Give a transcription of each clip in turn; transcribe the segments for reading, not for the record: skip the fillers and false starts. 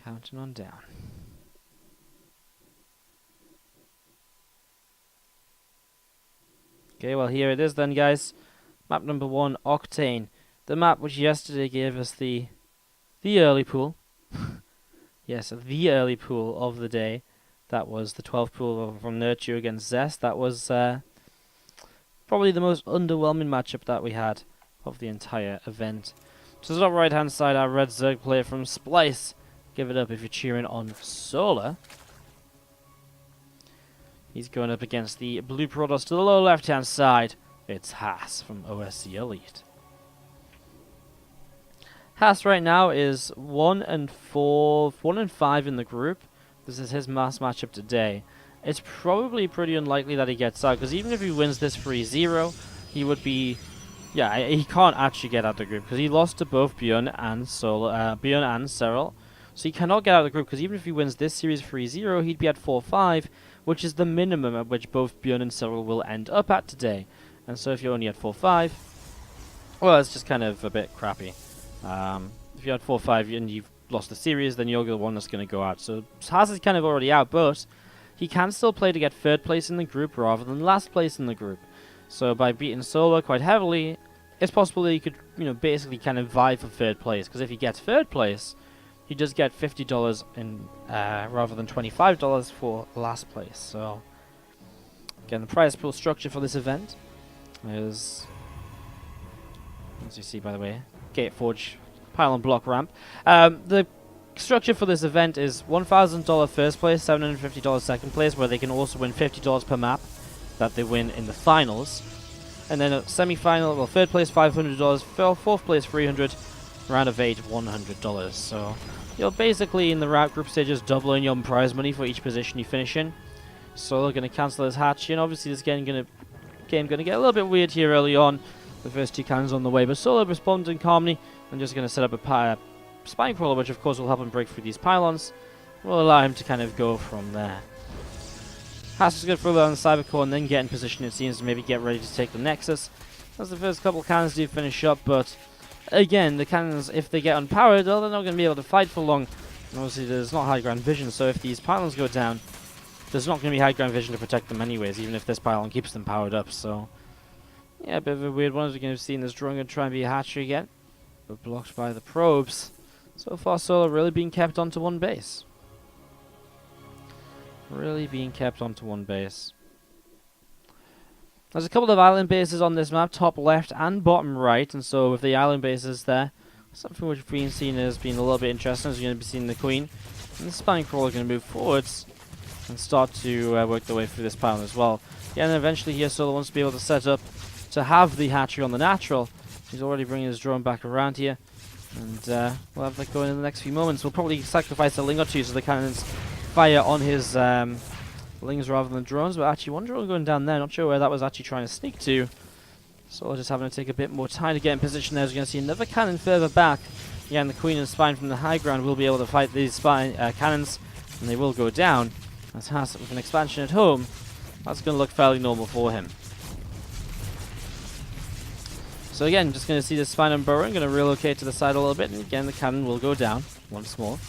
Counting on down. Okay, well here it is then, guys. Map number 1, Octane. The map which yesterday gave us the early pool. Yes, the early pool of the day. That was the 12th pool from Nurture against Zest. That was probably the most underwhelming matchup that we had of the entire event. To the top right hand side, our red Zerg player from Splice. Give it up if you're cheering on Solar. He's going up against the blue Protoss to the lower left hand side. It's Haas from OSC Elite. Haas right now is 1-4, 1-5 in the group. This is his last matchup today. It's probably pretty unlikely that he gets out, because even if he wins this 3-0, he would be... Yeah, he can't actually get out of the group, because he lost to both Bjorn and Cyril. So he cannot get out of the group, because even if he wins this series 3-0, he'd be at 4-5, which is the minimum at which both Bjorn and Cyril will end up at today. And so if you're only at 4-5, well, it's just kind of a bit crappy. If you're at 4-5 and you've lost the series, then you're the one that's going to go out. So Haas is kind of already out, but he can still play to get 3rd place in the group rather than last place in the group. So by beating Solar quite heavily, it's possible that he could, basically kind of vie for 3rd place. Because if he gets 3rd place, he does get $50 in rather than $25 for last place. So again, the prize pool structure for this event is, as you see by the way, Gateforge pylon block ramp. The structure for this event is $1,000 first place, $750 second place, where they can also win $50 per map that they win in the finals. And then a semi-final, well, 3rd place $500, 4th place $300, round of 8 $100. So you're basically in the route group stages doubling your prize money for each position you finish in. So they're going to cancel this hatch, and obviously this game going to get a little bit weird here early on. The first 2 cannons on the way, but Solo responding calmly and just going to set up a spine crawler, which of course will help him break through these pylons. Will allow him to kind of go from there. Haas is going to throw that on the Cybercore and then get in position, it seems, to maybe get ready to take the Nexus. As the first couple of cannons do finish up, but again, the cannons, if they get unpowered, well, they're not going to be able to fight for long. And obviously there's not high ground vision, so if these pylons go down, there's not going to be high ground vision to protect them anyways, even if this pylon keeps them powered up. So yeah, a bit of a weird one as we're going to see this drone going to try and be a hatchery again, but blocked by the probes. So far, Solar really being kept onto one base. Really being kept onto one base. There's a couple of island bases on this map, top left and bottom right, and so with the island bases there, something which we've been seeing as being a little bit interesting is you're going to be seeing the Queen and the Spine Crawler going to move forwards and start to work their way through this pylon as well. Yeah, and then eventually here Solar wants to be able to set up to have the hatchery on the natural. He's already bringing his drone back around here, and we'll have that going in the next few moments. We'll probably sacrifice a ling or two so the cannons fire on his lings rather than drones, but actually one drone going down there, not sure where that was actually trying to sneak to. So just having to take a bit more time to get in position there. As you're going to see another cannon further back. Yeah, and the Queen and Spine from the high ground will be able to fight these spine cannons, and they will go down. As Haas with an expansion at home, that's going to look fairly normal for him. So again, just going to see the Spine and Burrow, going to relocate to the side a little bit, and again the cannon will go down once more.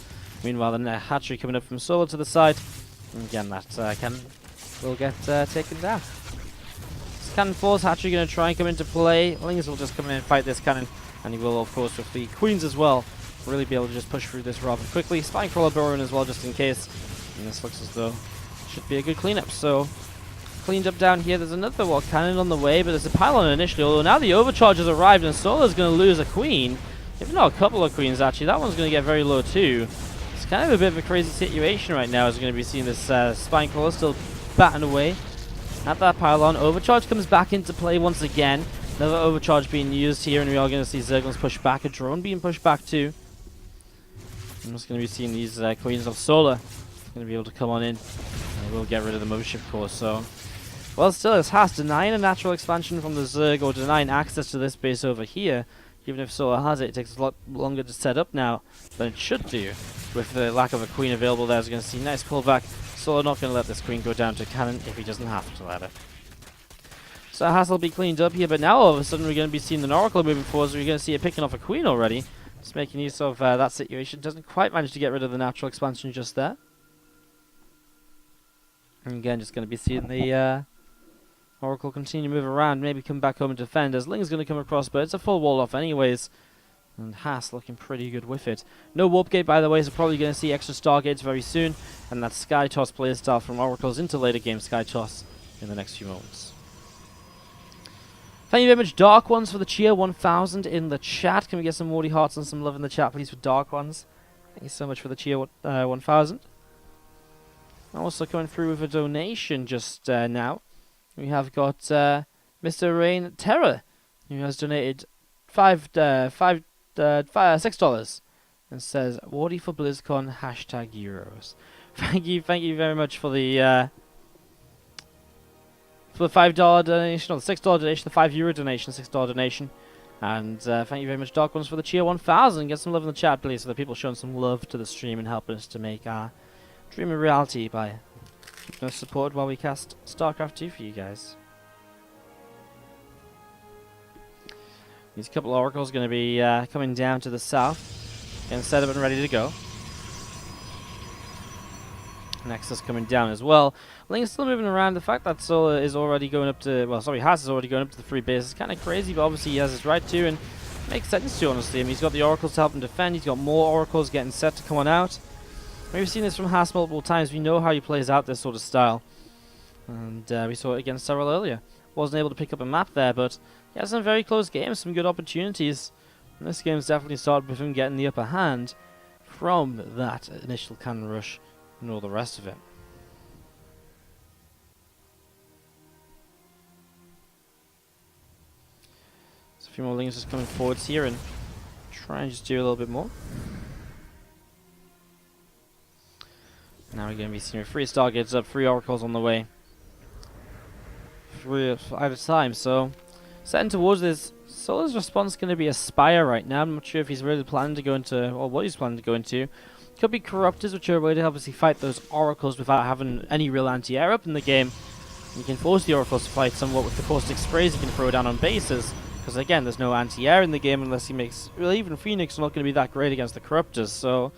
Meanwhile, the hatchery coming up from Solar to the side, and again that cannon will get taken down. This cannon force hatchery going to try and come into play. Lings will just come in and fight this cannon, and he will, of course, with the Queens as well, really be able to just push through this rather quickly. Spine Crawler burrowing as well, just in case. And this looks as though it should be a good cleanup. So cleaned up down here. There's another cannon on the way, but there's a pylon initially. Although now the overcharge has arrived, and Solar's going to lose a Queen, if not a couple of Queens actually. That one's going to get very low too. It's kind of a bit of a crazy situation right now, as we're going to be seeing this Spine Crawler still batting away at that pylon. Overcharge comes back into play once again. Another overcharge being used here, and we are going to see Zerglings push back. A drone being pushed back too. I'm just going to be seeing these Queens of Solar going to be able to come on in, and we'll get rid of the mothership core. So, well, still, it's Haas denying a natural expansion from the Zerg, or denying access to this base over here. Even if Solar has it, it takes a lot longer to set up now than it should do. With the lack of a Queen available there, as you're going to see, nice pullback. Solar not going to let this Queen go down to cannon if he doesn't have to let it. So Haas will be cleaned up here, but now all of a sudden we're going to be seeing the Oracle moving forward, so we're going to see it picking off a Queen already. Just making use of that situation. Doesn't quite manage to get rid of the natural expansion just there. And again, just going to be seeing the Oracle continue to move around, maybe come back home and defend, as Ling's going to come across, but it's a full wall off anyways. And Haas looking pretty good with it. No warp gate, by the way, so probably going to see extra stargates very soon. And that Sky Toss playstyle from Oracle's into later game Sky Toss in the next few moments. Thank you very much, Dark Ones, for the cheer 1000 in the chat. Can we get some Wardy hearts and some love in the chat, please, for Dark Ones? Thank you so much for the cheer 1000. Also coming through with a donation just now. We have got Mr. Rain Terror, who has donated $6 and says Wardy for BlizzCon #Euros. Thank you very much for the $5 donation, or the $6 donation, the €5 donation, $6 donation, and thank you very much, Dark Ones, for the cheer 1000. Get some love in the chat, please, so that people showing some love to the stream and helping us to make our dream a reality by keeping us supported while we cast StarCraft 2 for you guys. These couple of oracles going to be coming down to the south, getting set up and ready to go. Nexus coming down as well. Ling is still moving around. The fact that Solar is already going up to, well, sorry, Haas is already going up to the 3 base is kind of crazy, but obviously he has his right to, and makes sense to, honestly. I mean, he's got the oracles to help him defend. He's got more oracles getting set to come on out. We've seen this from Haas multiple times. We know how he plays out this sort of style, and we saw it against Cyril earlier. Wasn't able to pick up a map there, but he has some very close games, some good opportunities. And this game's definitely started with him getting the upper hand from that initial cannon rush and all the rest of it. So a few more Lings just coming forwards here and try and just do a little bit more. Now we're going to be seeing 3 stargates up, 3 oracles on the way. 3 at a time, so setting towards this. Solar's response going to be a Spire right now. I'm not sure if he's really planning to go into, or what he's planning to go into. Could be Corruptors, which are a way to obviously fight those oracles without having any real anti-air up in the game. You can force the oracles to fight somewhat with the caustic sprays you can throw down on bases, because again, there's no anti-air in the game unless he makes, well, even Phoenix are not going to be that great against the Corruptors, so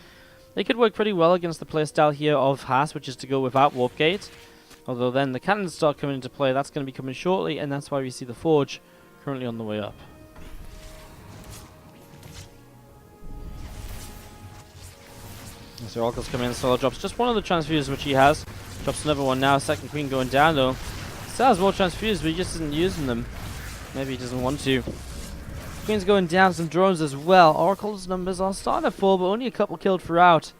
they could work pretty well against the playstyle here of Haas, which is to go without Warp Gate. Although then the cannons start coming into play, that's going to be coming shortly, and that's why we see the Forge currently on the way up. So Oracle's coming in, Solar drops just one of the transfuses which he has. Drops another one now, second Queen going down though. Still has more transfuses, but he just isn't using them. Maybe he doesn't want to. Queen's going down, some drones as well. Oracle's numbers are starting to fall, but only a couple killed throughout.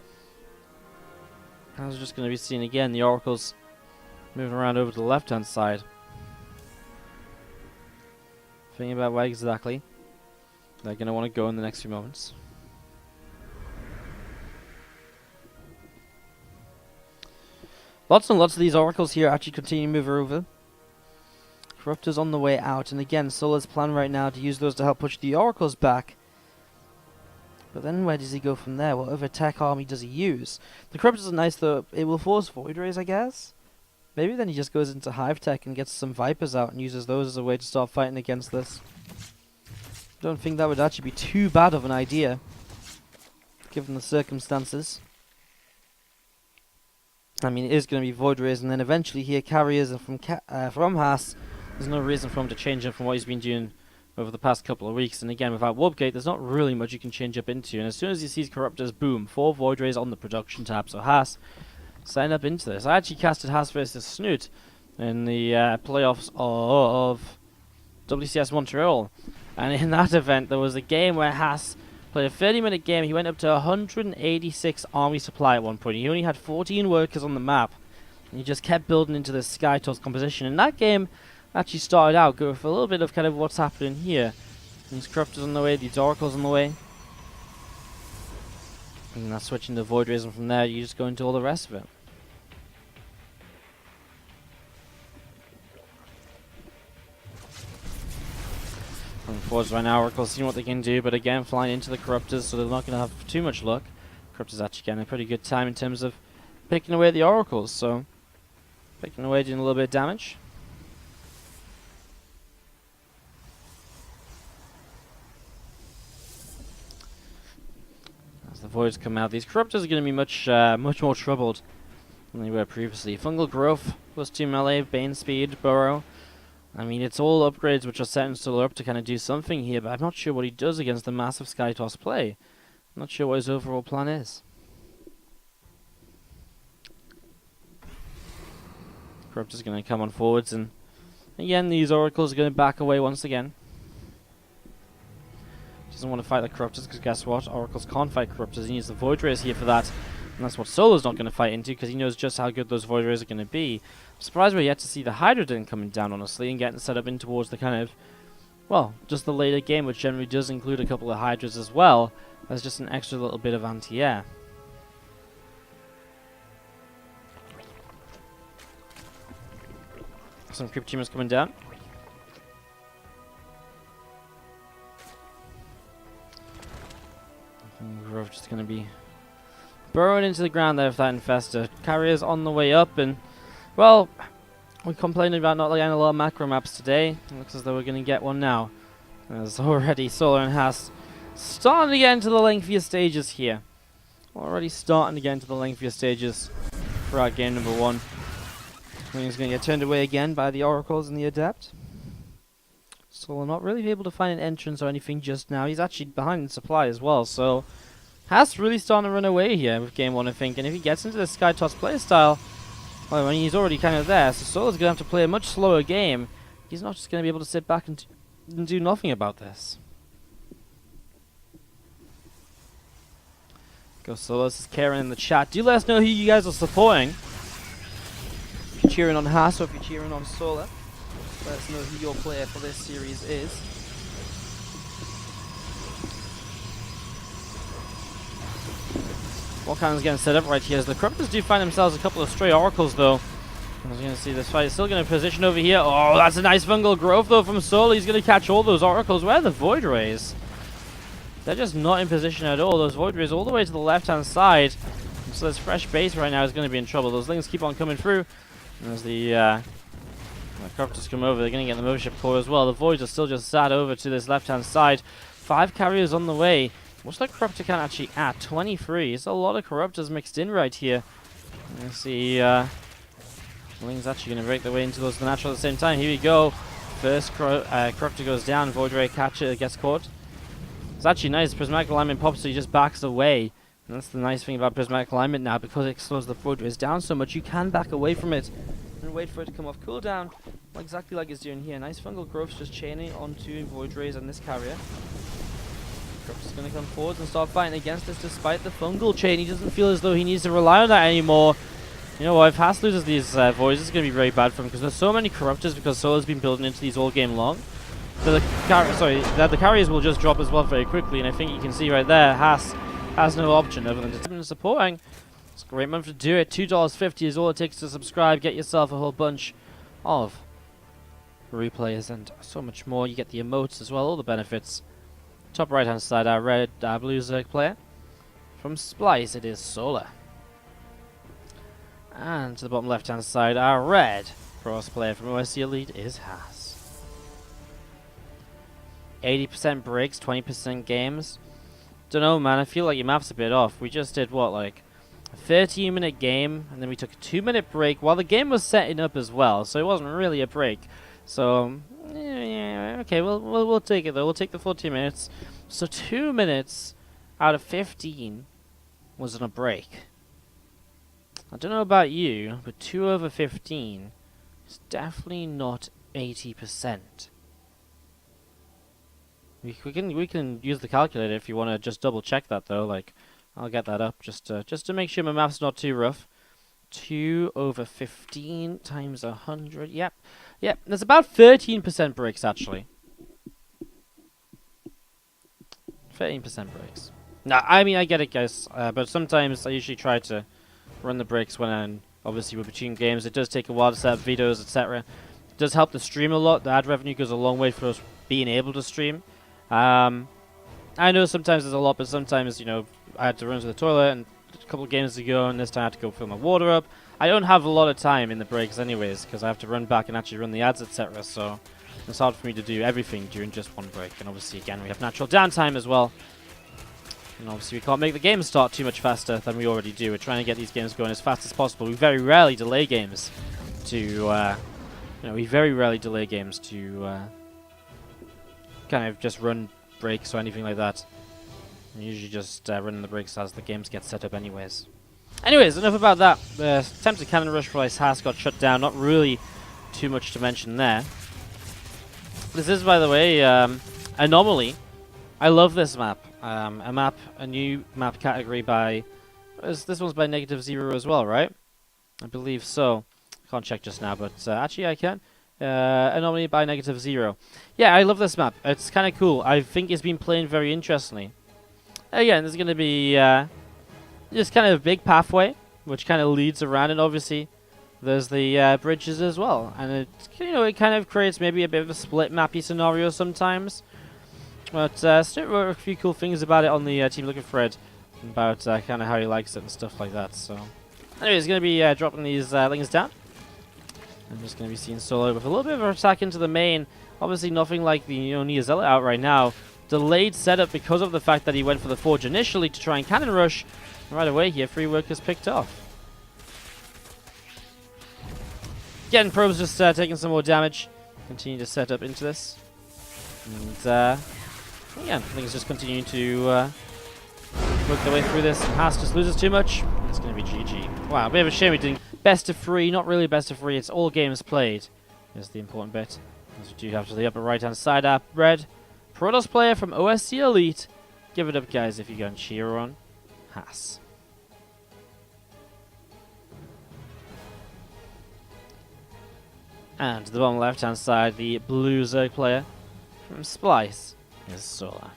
I was just going to be seeing again the Oracles moving around over to the left hand side. Thinking about where exactly they're going to want to go in the next few moments. Lots and lots of these oracles here actually continue to move over. Corruptors on the way out, and again, Solar's plan right now to use those to help push the oracles back. But then where does he go from there? What other tech army does he use? The Corruptors are nice though. It will force Void Rays, I guess. Maybe then he just goes into Hive Tech and gets some Vipers out and uses those as a way to start fighting against this. Don't think that would actually be too bad of an idea, given the circumstances. I mean, it is going to be Void Rays, and then eventually here Carriers from Haas. There's no reason for him to change up from what he's been doing over the past couple of weeks. And again, without Warp Gate, there's not really much you can change up into. And as soon as he sees Corruptors, boom, 4 Void Rays on the production tab. So Haas, sign up into this. I actually casted Haas versus Snoot in the playoffs of WCS Montreal. And in that event, there was a game where Haas played a 30-minute game. He went up to 186 army supply at one point. He only had 14 workers on the map. And he just kept building into this Sky Toss composition. And that game actually started out good with a little bit of kind of what's happening here. These Corruptors on the way, these Oracles on the way. And that's switching to Void Rays, and from there you just go into all the rest of it. Coming forwards right now, Oracle's seeing what they can do, but again, flying into the Corruptors, so they're not going to have too much luck. Corruptors actually getting a pretty good time in terms of picking away at the Oracles, so picking away, doing a little bit of damage. As the voids come out, these corruptors are going to be much more troubled than they were previously. Fungal growth, +2 melee, bane speed, burrow. I mean, it's all upgrades which are setting Solar up to kind of do something here, but I'm not sure what he does against the massive Skytoss play. I'm not sure what his overall plan is. Corruptor's going to come on forwards, and again, these Oracles are going to back away once again. Doesn't want to fight the Corruptors, because guess what? Oracles can't fight Corruptors. He needs the Void Rays here for that. And that's what Solar's not going to fight into, because he knows just how good those Void Rays are going to be. I'm surprised we're yet to see the Hydra coming down, honestly, and getting set up in towards the kind of, well, just the later game, which generally does include a couple of Hydras as well, as just an extra little bit of anti-air. Some creep tumors coming down. We're just going to be burrowing into the ground there with that Infestor. Carrier's on the way up, and, well, we complained about not getting a lot of macro maps today. It looks as though we're going to get one now. As already Solar and Haas starting to get into the lengthier stages here. Already starting to get into the lengthier stages for our game number 1. He's going to get turned away again by the Oracles and the Adept. Solar not really able to find an entrance or anything just now. He's actually behind in supply as well, so Haas really starting to run away here with game 1, I think. And if he gets into the Skytoss playstyle, well, I mean, he's already kind of there, so Solar's going to have to play a much slower game. He's not just going to be able to sit back and do nothing about this. Go Solar, this is Karen in the chat. Do let us know who you guys are supporting. If you're cheering on Haas or if you're cheering on Solar, let us know who your player for this series is. Volcan's getting set up right here as the Corruptors do find themselves a couple of stray Oracles though. I was going to see this fight is still going to position over here. Oh, that's a nice fungal growth though from Solar. He's going to catch all those Oracles. Where are the Void Rays? They're just not in position at all. Those Void Rays all the way to the left-hand side. So this fresh base right now is going to be in trouble. Those Lings keep on coming through. And as the Corruptors come over, they're going to get the Mothership Core as well. The Voids are still just sat over to this left-hand side. 5 carriers on the way. What's that Corruptor count actually at? 23. It's a lot of Corruptors mixed in right here. Let's see. Ling's actually going to break their way into those the natural at the same time. Here we go. First Corruptor goes down. Void Ray catcher gets caught. It's actually nice. Prismatic Alignment pops, so he just backs away. And that's the nice thing about Prismatic Alignment now, because it slows the Void Rays down so much, you can back away from it and wait for it to come off cooldown, exactly like it's doing here. Nice fungal growths just chaining onto Void Rays and this carrier. Corruptor's going to come forwards and start fighting against this despite the fungal chain. He doesn't feel as though he needs to rely on that anymore. You know what, if Haas loses these Voids, it's going to be very bad for him, because there's so many Corruptors, because Solar's been building into these all game long. So the carriers will just drop as well very quickly, and I think you can see right there, Haas has no option other than to supporting. It's a great month to do it. $2.50 is all it takes to subscribe. Get yourself a whole bunch of replays and so much more. You get the emotes as well, all the benefits. Top right hand side, our red, blue Zerg player. From Splice, it is Solar. And to the bottom left hand side, our red Frost player from OSC Elite is Haas. 80% breaks, 20% games. Don't know, man. I feel like your math's a bit off. We just did what, like a 13-minute game, and then we took a 2-minute break while the game was setting up as well. So it wasn't really a break. So yeah, okay, we'll take it though. We'll take the 14 minutes. So 2 minutes out of 15 was on a break. I don't know about you, but 2 over 15 is definitely not 80%. We can use the calculator if you want to just double check that though. Like, I'll get that up just to make sure my math's not too rough. 2 over 15 times 100. Yep. There's about 13% breaks actually. 13% breaks. Nah, I mean I get it, guys. But sometimes I usually try to run the breaks when obviously we're between games. It does take a while to set up videos, etc. It does help the stream a lot. The ad revenue goes a long way for us being able to stream. I know sometimes there's a lot, but sometimes, you know, I had to run to the toilet and a couple of games ago, and this time I had to go fill my water up. I don't have a lot of time in the breaks anyways, because I have to run back and actually run the ads, etc. So it's hard for me to do everything during just one break. And obviously, again, we have natural downtime as well. And obviously we can't make the game start too much faster than we already do. We're trying to get these games going as fast as possible. We very rarely delay games to, we very rarely delay games to kind of just run breaks or anything like that. I'm usually just running the breaks as the games get set up anyways. Anyways, enough about that. The attempted cannon rush for Haas got shut down. Not really too much to mention there. This is, by the way, Anomaly. I love this map. A new map category by... This one's by -0 as well, right? I believe so. Can't check just now, but actually I can. Anomaly by -0. Yeah, I love this map. It's kind of cool. I think it's been playing very interestingly. Again, there's going to be just kind of a big pathway, which kind of leads around, and obviously there's the bridges as well. And it, it kind of creates maybe a bit of a split mappy scenario sometimes. But Stuart wrote a few cool things about it on the Team Liquid thread, about kind of how he likes it and stuff like that. So, anyway, he's going to be dropping these links down. I'm just going to be seeing Solo with a little bit of an attack into the main. Obviously, nothing like the Nia Zealot out right now. Delayed setup because of the fact that he went for the Forge initially to try and cannon rush. Right away here, 3 workers picked off. Again, Probe's just taking some more damage. Continue to set up into this. And, yeah, I think it's just continuing to work their way through this. And Haas just loses too much. It's going to be GG. Wow, a bit of a shame we didn't. Best of 3, not really best of 3. It's all games played. Is the important bit. As we do have to the upper right-hand side app, red. Protoss player from OSC Elite. Give it up, guys, if you go and cheer on Haas. And to the bottom left-hand side, the blue Zerg player from Splice is Solar.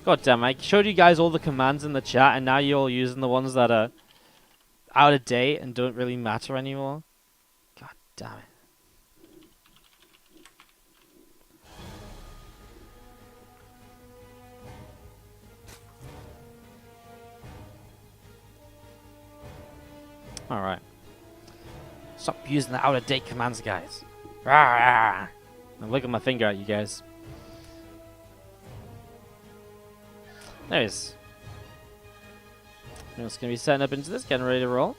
God damn, I showed you guys all the commands in the chat, and now you're all using the ones that are out of date and don't really matter anymore. God damn it. Alright. Stop using the out-of-date commands, guys. I'm licking my finger at you guys. Anyways. I'm just going to be setting up into this, getting ready to roll.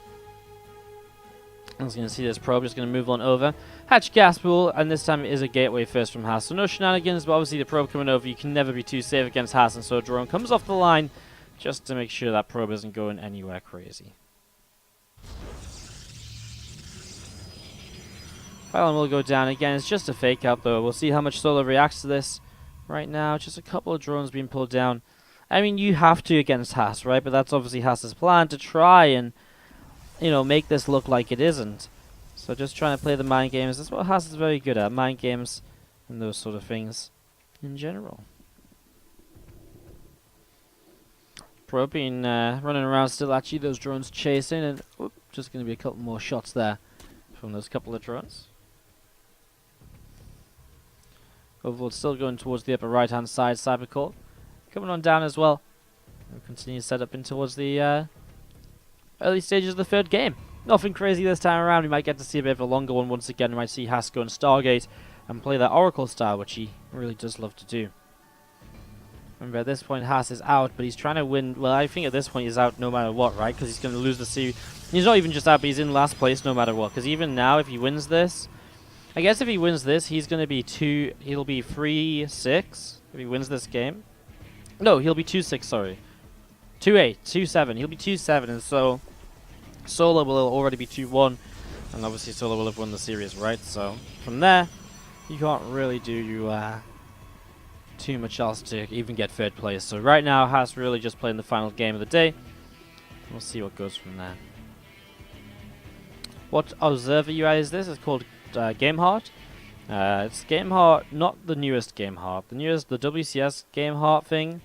I'm just going to see this probe, just going to move on over. Hatch gas pool, and this time it is a gateway first from Haas. So no shenanigans, but obviously the probe coming over, you can never be too safe against Haas, and so a drone comes off the line just to make sure that probe isn't going anywhere crazy. Pylon will go down again. It's just a fake out though. We'll see how much Solar reacts to this. Right now, just a couple of drones being pulled down. I mean, you have to against Haas, right? But that's obviously Haas's plan to try and, make this look like it isn't. So just trying to play the mind games. That's what Haas is very good at. Mind games and those sort of things in general. Probe being running around still actually. Those drones chasing. And just going to be a couple more shots there from those couple of drones. Overall, still going towards the upper right-hand side. Cybercore coming on down as well. We'll continue to set up in towards the early stages of the third game. Nothing crazy this time around. We might get to see a bit of a longer one once again. We might see Haas go and Stargate and play that Oracle style, which he really does love to do. Remember, at this point, Haas is out, but he's trying to win. Well, I think at this point he's out no matter what, right? Because he's going to lose the series. He's not even just out, but he's in last place no matter what. Because even now, if he wins this, I guess if he wins this, he's going to be he'll be 3-6 if he wins this game. No, he'll be 2-6, sorry. 2-8, 2-7. He'll be 2-7, and so Solar will already be 2-1. And obviously Solar will have won the series, right? So from there, you can't really do too much else to even get third place. So right now, Haas really just playing the final game of the day. We'll see what goes from there. What observer UI is this? It's called GameHeart. It's GameHeart, not the newest GameHeart. The newest, the WCS GameHeart thing.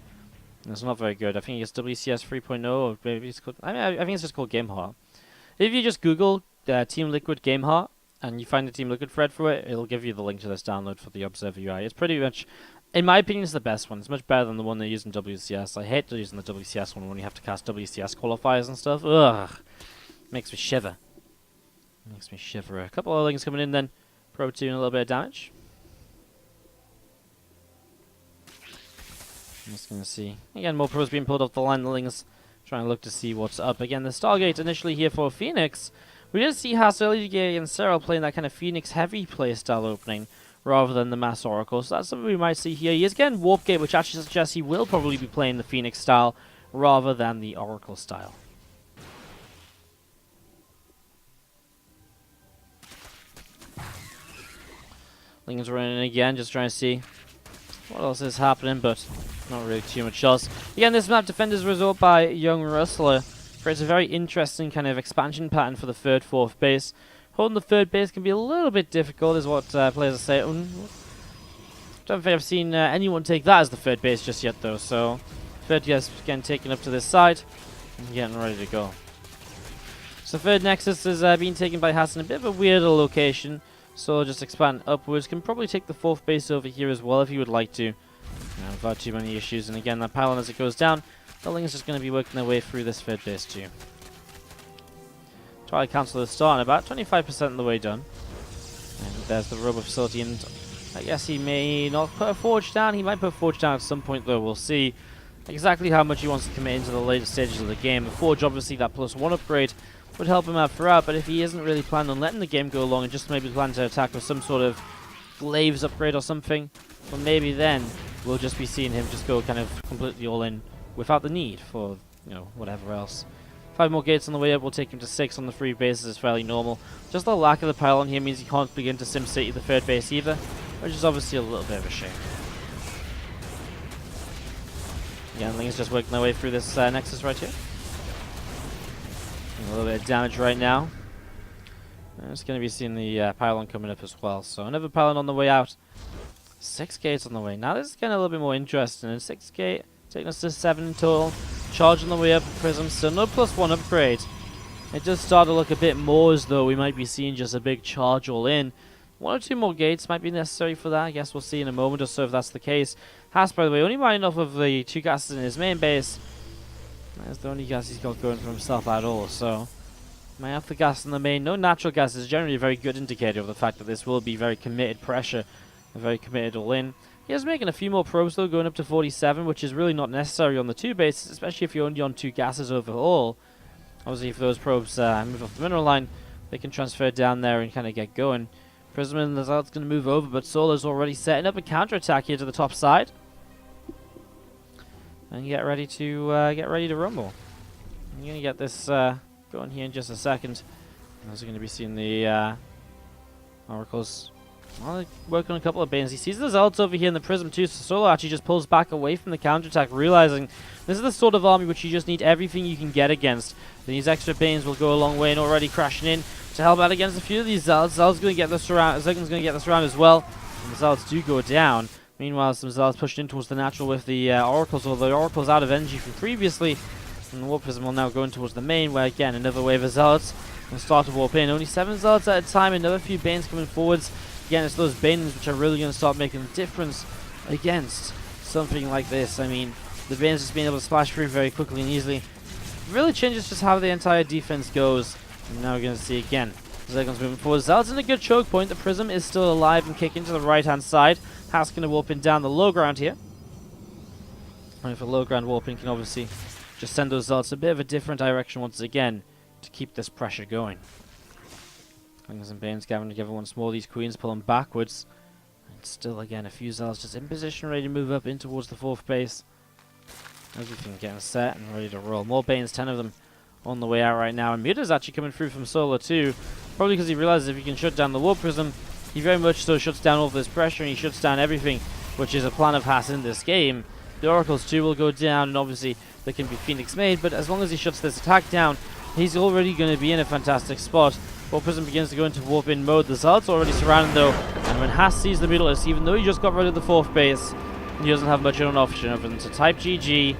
It's not very good. I think it's WCS 3.0, or maybe it's called. I think it's just called GameHeart. If you just Google Team Liquid GameHeart and you find the Team Liquid thread for it, it'll give you the link to this download for the Observer UI. It's pretty much, in my opinion, it's the best one. It's much better than the one they use in WCS. I hate using the WCS one when you have to cast WCS qualifiers and stuff. Ugh, makes me shiver. Makes me shiver. A couple of things coming in then. Probe doing a little bit of damage. I'm just going to see. Again, more pros being pulled off the line. The Lings trying to look to see what's up. Again, the Stargate initially here for Phoenix. We did see Haas early and Cyril playing that kind of Phoenix heavy playstyle opening rather than the Mass Oracle. So that's something we might see here. He is getting Warp Gate, which actually suggests he will probably be playing the Phoenix style rather than the Oracle style. Lings running in again, just trying to see what else is happening, but not really too much else. Again, this map, Defenders result by Young Rustler, creates a very interesting kind of expansion pattern for the third, fourth base. Holding the third base can be a little bit difficult, is what players are saying. Don't think I've seen anyone take that as the third base just yet, though. So, third gets getting taken up to this side and getting ready to go. So, third Nexus is being taken by Haas in a bit of a weirder location. So, just expand upwards. Can probably take the fourth base over here as well if you would like to. Without too many issues. And again, that pylon as it goes down, the Ling is just going to be working their way through this third base too. Try to cancel the start and about 25% of the way done. And there's the Robo facility, and I guess he may not put a forge down. He might put a forge down at some point though. We'll see exactly how much he wants to commit into the later stages of the game. The forge, obviously, that +1 upgrade would help him out throughout, but if he isn't really planning on letting the game go along and just maybe plan to attack with some sort of glaives upgrade or something, well, maybe then we'll just be seeing him just go kind of completely all in without the need for, you know, whatever else. 5 more gates on the way up will take him to 6 on the 3 bases is fairly normal. Just the lack of the pylon here means he can't begin to sim city the third base either, which is obviously a little bit of a shame. Again, Ling is just working their way through this Nexus right here. A little bit of damage right now. And it's going to be seeing the pylon coming up as well. So another pylon on the way out. 6 gates on the way. Now this is getting a little bit more interesting. And 6 gate taking us to 7 in total. Charge on the way up. Prism still no +1 upgrade. It does start to look a bit more as though we might be seeing just a big charge all in. 1 or 2 more gates might be necessary for that. I guess we'll see in a moment or so if that's the case. Haas, by the way, only mining off of the 2 gases in his main base. That's the only gas he's got going for himself at all. So, might have the gas in the main. No natural gas is generally a very good indicator of the fact that this will be very committed pressure. Very committed all in. He is making a few more probes though, going up to 47, which is really not necessary on the 2 bases, especially if you're only on 2 gases overall. Obviously, if those probes move off the mineral line, they can transfer down there and kind of get going. Prism and Lazard's going to move over, but Solo's already setting up a counterattack here to the top side. And get ready to rumble. I'm going to get this going here in just a second. I'm also going to be seeing the Oracles. Well, working on a couple of Banes. He sees the Zealots over here in the Prism too, so Solo actually just pulls back away from the counterattack, realizing this is the sort of army which you just need everything you can get against. These extra Banes will go a long way and already crashing in to help out against a few of these Zealots. Zealots going to get this round. Zegan's going to get this round as well. And the Zealots do go down. Meanwhile, some Zealots pushed in towards the natural with the Oracles, although the Oracle's out of energy from previously. And the Warp Prism will now go in towards the main, where again, another wave of Zealots will start to warp in. Only 7 Zealots at a time, another few Banes coming forwards. Again, it's those Banes which are really going to start making a difference against something like this. I mean, the Banes just being able to splash through very quickly and easily. It really changes just how the entire defense goes. And now we're going to see again. Zegon's moving forward. Zealot's in a good choke point. The Prism is still alive and kicking to the right-hand side. Haas going to warp in down the low ground here. And for low ground warping can obviously just send those Zealots a bit of a different direction once again to keep this pressure going. Klingers and Banes gathering together once more. These Queens pulling backwards. And still again a few Zealots just in position ready to move up in towards the 4th base. Everything getting set and ready to roll. More Banes, 10 of them on the way out right now. And Muta's actually coming through from Solo too. Probably because he realizes if he can shut down the Warp Prism, he very much so shuts down all of this pressure and he shuts down everything, which is a plan of Haas in this game. The Oracles too will go down, and obviously there can be Phoenix made, but as long as he shuts this attack down, he's already going to be in a fantastic spot. Warp Prism begins to go into warp in mode. The Zealot's already surrounded though, and when Haas sees the middle, even though he just got rid of the 4th base, he doesn't have much of an option other than to type GG.